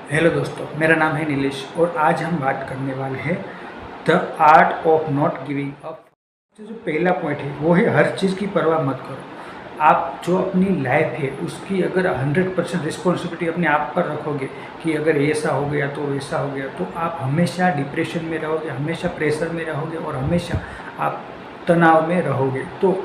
Hello दोस्तों, मेरा नाम है नीलेश और आज हम बात करने वाले हैं the art of not giving up. जो पहला पॉइंट है वो है हर चीज़ की परवाह मत करो। आप जो अपनी लाइफ है उसकी अगर 100% रिस्पॉन्सिबिलिटी अपने आप पर रखोगे कि अगर ऐसा हो गया तो वैसा हो गया, तो आप हमेशा डिप्रेशन में रहोगे, हमेशा प्रेशर में रहोगे और हमेशा आप तनाव में रहोगे। तो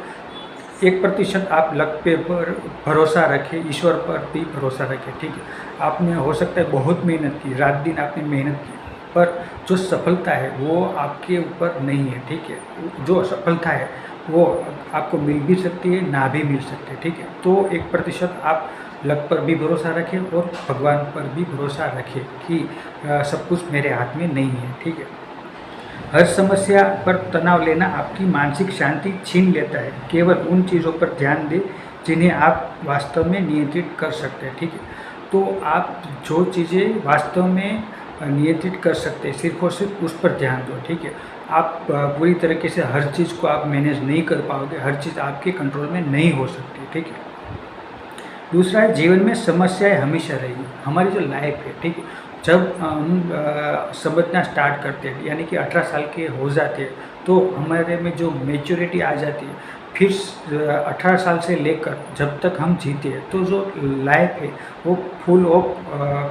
1% आप लक पे पर भरोसा रखें, ईश्वर पर भी भरोसा रखें। ठीक है, आपने हो सकता है बहुत मेहनत की, रात दिन आपने मेहनत की, पर जो सफलता है वो आपके ऊपर नहीं है। ठीक है, जो सफलता है वो आपको मिल भी सकती है, ना भी मिल सकती है। ठीक है, तो 1% आप लक पर भी भरोसा रखें और भगवान पर भी भरोसा रखें कि सब कुछ मेरे हाथ में नहीं है। ठीक है, हर समस्या पर तनाव लेना आपकी मानसिक शांति छीन लेता है। केवल उन चीज़ों पर ध्यान दें जिन्हें आप वास्तव में नियंत्रित कर सकते हैं। ठीक है, तो आप जो चीज़ें वास्तव में नियंत्रित कर सकते हैं सिर्फ और सिर्फ उस पर ध्यान दो। ठीक है, आप पूरी तरीके से हर चीज़ को आप मैनेज नहीं कर पाओगे, हर चीज़ आपके कंट्रोल में नहीं हो सकती। ठीक है, दूसरा है जीवन में समस्याएं हमेशा रहेगी। हमारी जो लाइफ है, ठीक है, जब हम समझना स्टार्ट करते हैं यानी कि 18 साल के हो जाते हैं तो हमारे में जो मेच्योरिटी आ जाती है। फिर 18 साल से लेकर जब तक हम जीते हैं तो जो लाइफ है वो फुल ऑफ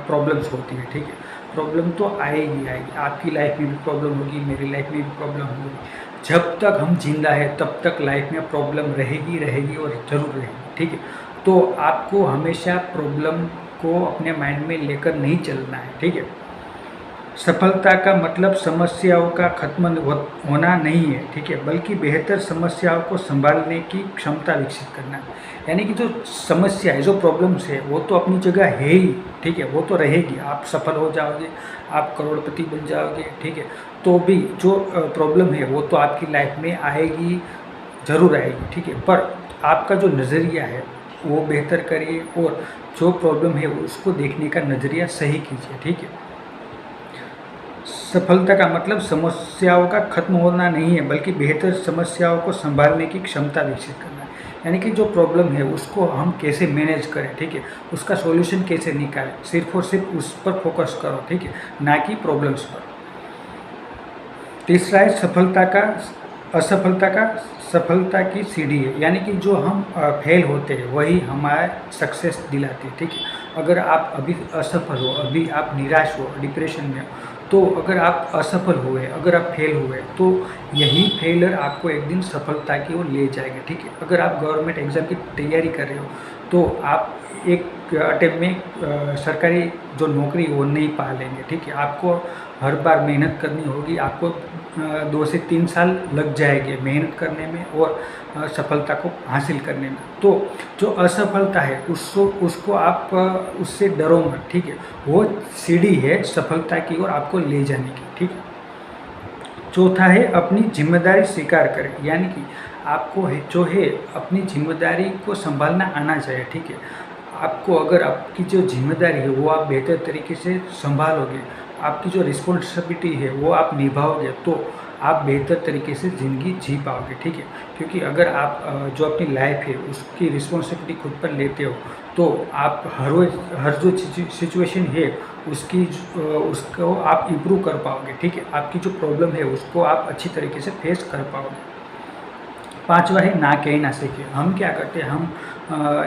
प्रॉब्लम्स होती है। ठीक है, प्रॉब्लम तो आएगी आएगी, आपकी लाइफ में भी प्रॉब्लम होगी, मेरी लाइफ में भी प्रॉब्लम होगी। जब तक हम जिंदा है तब तक लाइफ में प्रॉब्लम रहेगी रहेगी और ज़रूर रहेगी। ठीक है, तो आपको हमेशा प्रॉब्लम को अपने माइंड में लेकर नहीं चलना है। ठीक है, सफलता का मतलब समस्याओं का खत्म होना नहीं है। ठीक है, बल्कि बेहतर समस्याओं को संभालने की क्षमता विकसित करना है। यानी कि जो समस्या है, जो प्रॉब्लम्स है, वो तो अपनी जगह है ही। ठीक है, वो तो रहेगी, आप सफल हो जाओगे, आप करोड़पति बन जाओगे। ठीक है, तो भी जो प्रॉब्लम है वो तो आपकी लाइफ में आएगी, ज़रूर आएगी। ठीक है, पर आपका जो नज़रिया है वो बेहतर करिए और जो प्रॉब्लम है उसको देखने का नज़रिया सही कीजिए। ठीक है, सफलता का मतलब समस्याओं का खत्म होना नहीं है, बल्कि बेहतर समस्याओं को संभालने की क्षमता विकसित करना है। यानी कि जो प्रॉब्लम है उसको हम कैसे मैनेज करें। ठीक है, उसका सॉल्यूशन कैसे निकालें, सिर्फ और सिर्फ उस पर फोकस करो। ठीक है, ना कि प्रॉब्लम्स पर। तीसरा है सफलता की सीढ़ी है। यानी कि जो हम फेल होते हैं वही हमारा सक्सेस दिलाती है। ठीक है, अगर आप अभी असफल हो, अभी आप निराश हो, डिप्रेशन में हो, तो अगर आप असफल हुए, अगर आप फेल हुए, तो यही फेलर आपको एक दिन सफलता की ओर ले जाएगा। ठीक है, अगर आप गवर्नमेंट एग्ज़ाम की तैयारी कर रहे हो तो आप एक अटेम्प्ट में सरकारी जो नौकरी वो नहीं पा लेंगे। ठीक है, आपको हर बार मेहनत करनी होगी, आपको 2 से 3 साल लग जाएंगे मेहनत करने में और सफलता को हासिल करने में। तो जो असफलता है उसको आप उससे डरो मत। ठीक है, वो सीढ़ी है सफलता की ओर आपको ले जाने की। ठीक है, चौथा है अपनी जिम्मेदारी स्वीकार करें। यानी कि आपको है जो है अपनी जिम्मेदारी को संभालना आना चाहिए। ठीक है, आपको अगर आपकी जो जिम्मेदारी है वो आप बेहतर तरीके से संभालोगे, आपकी जो रिस्पॉन्सिबिलिटी है वो आप निभाओगे, तो आप बेहतर तरीके से ज़िंदगी जी पाओगे। ठीक है, क्योंकि अगर आप जो अपनी लाइफ है उसकी रिस्पॉन्सिबिलिटी खुद पर लेते हो तो आप हर रोज हर जो सिचुएशन है उसको आप इम्प्रूव कर पाओगे। ठीक है, आपकी जो प्रॉब्लम है उसको आप अच्छी तरीके से फेस कर पाओगे। पांचवा है ना कहना सीखे। हम क्या करते हैं, हम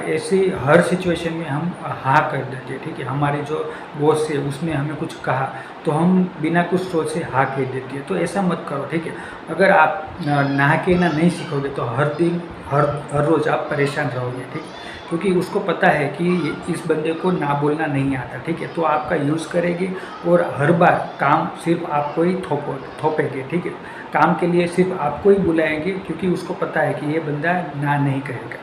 ऐसे हर सिचुएशन में हम हाँ कर देते हैं। ठीक है, हमारे जो बॉस है उसने हमें कुछ कहा तो हम बिना कुछ सोचे हाँ कह देते हैं, तो ऐसा मत करो। ठीक है, अगर आप ना कहना नहीं सीखोगे तो हर दिन हर रोज़ आप परेशान रहोगे। ठीक है, क्योंकि उसको पता है कि इस बंदे को ना बोलना नहीं आता। ठीक है, तो आपका यूज़ करेंगे और हर बार काम सिर्फ आपको ही थोपेंगे। ठीक है, काम के लिए सिर्फ आपको ही बुलाएंगे क्योंकि उसको पता है कि ये बंदा ना नहीं कहेगा।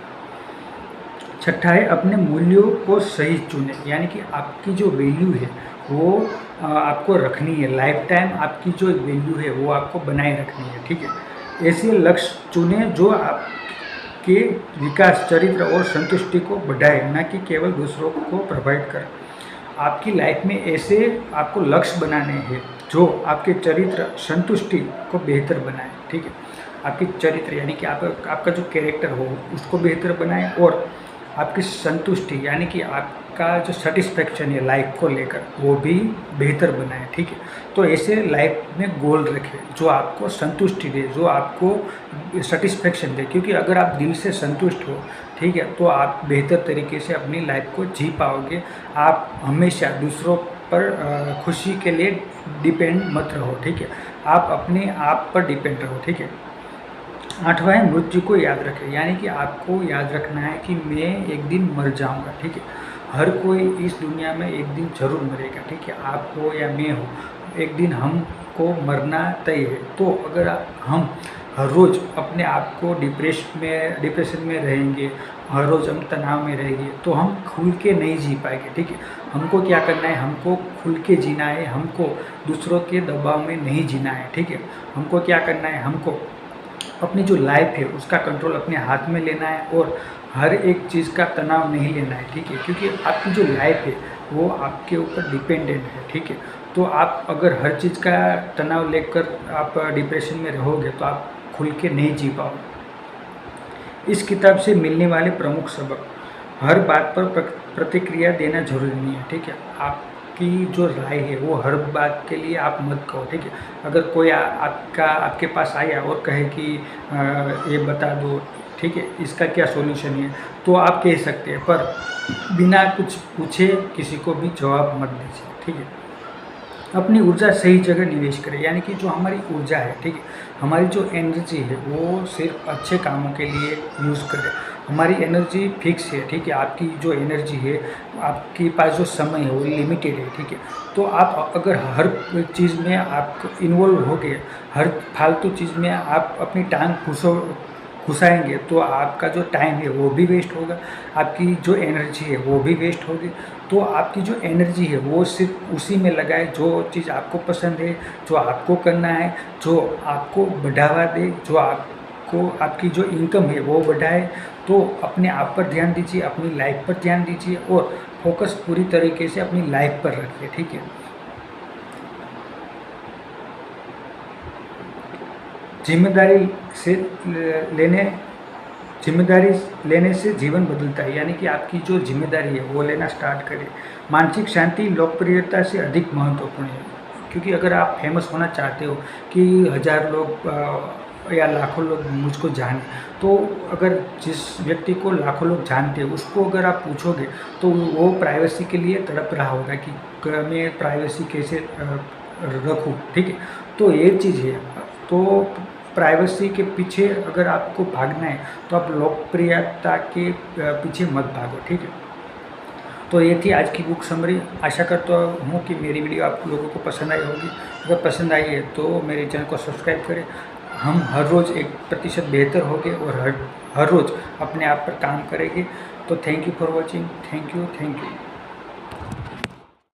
छठा है अपने मूल्यों को सही चुने। यानी कि आपकी जो वैल्यू है वो आपको रखनी है, लाइफ टाइम आपकी जो वैल्यू है वो आपको बनाए रखनी है। ठीक है, ऐसे लक्ष्य चुने जो आपके विकास, चरित्र और संतुष्टि को बढ़ाए, ना कि केवल दूसरों को प्रभावित करे। आपकी लाइफ में ऐसे आपको लक्ष्य बनाने हैं जो आपके चरित्र, संतुष्टि को बेहतर बनाए। ठीक है, आपके चरित्र यानी कि आपका जो कैरेक्टर हो उसको बेहतर बनाए और आपकी संतुष्टि यानी कि आपका जो सेटिस्फेक्शन है लाइफ को लेकर वो भी बेहतर बनाए, ठीक है। तो ऐसे लाइफ में गोल रखें जो आपको संतुष्टि दे, जो आपको सेटिस्फेक्शन दे, क्योंकि अगर आप दिल से संतुष्ट हो, ठीक है, तो आप बेहतर तरीके से अपनी लाइफ को जी पाओगे। आप हमेशा दूसरों पर खुशी के लिए डिपेंड मत रहो, ठीक है। आप अपने आप पर डिपेंड रहो, ठीक है। 8वां है मृत्यु को याद रखें, यानी कि आपको याद रखना है कि मैं एक दिन मर जाऊंगा, ठीक है। हर कोई इस दुनिया में एक दिन जरूर मरेगा, ठीक है। आप हो या मैं हो, एक दिन हमको मरना तय है। तो अगर हम हर रोज़ अपने आप को डिप्रेशन में रहेंगे, हर रोज़ हम तनाव में रहेंगे, तो हम खुल के नहीं जी पाएंगे, ठीक है। हमको क्या करना है, हमको खुल के जीना है, हमको दूसरों के दबाव में नहीं जीना है, ठीक है। हमको क्या करना है, हमको अपनी जो लाइफ है उसका कंट्रोल अपने हाथ में लेना है और हर एक चीज़ का तनाव नहीं लेना है, ठीक है। क्योंकि आपकी जो लाइफ है वो आपके ऊपर डिपेंडेंट है, ठीक है। तो आप अगर हर चीज़ का तनाव लेकर आप डिप्रेशन में रहोगे तो आप खुल के नहीं जी पाओगे। इस किताब से मिलने वाले प्रमुख सबक, हर बात पर प्रतिक्रिया देना जरूरी नहीं है, ठीक है। आपकी जो राय है वो हर बात के लिए आप मत कहो, ठीक है। अगर कोई आपके पास आया और कहे कि ये बता दो, ठीक है, इसका क्या सॉल्यूशन है, तो आप कह सकते हैं, पर बिना कुछ पूछे किसी को भी जवाब मत दीजिए, ठीक है। अपनी ऊर्जा सही जगह निवेश करें, यानी कि जो हमारी ऊर्जा है, ठीक है, हमारी जो एनर्जी है वो सिर्फ अच्छे कामों के लिए यूज़ करें। हमारी एनर्जी फिक्स है, ठीक है। आपकी जो एनर्जी है, आपके पास जो समय है वो लिमिटेड है, ठीक है। तो आप अगर हर चीज़ में आप इन्वॉल्व हो गए, हर फालतू चीज़ में आप अपनी टांग घुसाएंगे, तो आपका जो टाइम है वो भी वेस्ट होगा, आपकी जो एनर्जी है वो भी वेस्ट होगी। तो आपकी जो एनर्जी है वो सिर्फ उसी में लगाए जो चीज़ आपको पसंद है, जो आपको करना है, जो आपको बढ़ावा दे, जो आपको आपकी जो इनकम है वो बढ़ाए। तो अपने आप पर ध्यान दीजिए, अपनी लाइफ पर ध्यान दीजिए और फोकस पूरी तरीके से अपनी लाइफ पर रखिए, ठीक है। जिम्मेदारी से लेने जिम्मेदारी लेने से जीवन बदलता है, यानी कि आपकी जो जिम्मेदारी है वो लेना स्टार्ट करें। मानसिक शांति लोकप्रियता से अधिक महत्वपूर्ण है, क्योंकि अगर आप फेमस होना चाहते हो कि 1000 लोग या लाखों लोग मुझको जाने, तो अगर जिस व्यक्ति को लाखों लोग जानते हैं उसको अगर आप पूछोगे तो वो प्राइवेसी के लिए तड़प रहा होगा कि मैं प्राइवेसी कैसे रखूँ, ठीक है। तो ये चीज़ है, तो प्राइवेसी के पीछे अगर आपको भागना है तो आप लोकप्रियता के पीछे मत भागो, ठीक है। तो ये थी आज की बुक समरी। आशा करता हूँ कि मेरी वीडियो आप लोगों को पसंद आई होगी। अगर पसंद आई है तो मेरे चैनल को सब्सक्राइब करें। हम हर रोज़ 1% बेहतर होंगे और हर रोज़ अपने आप पर काम करेंगे। तो thank you for watching. Thank you.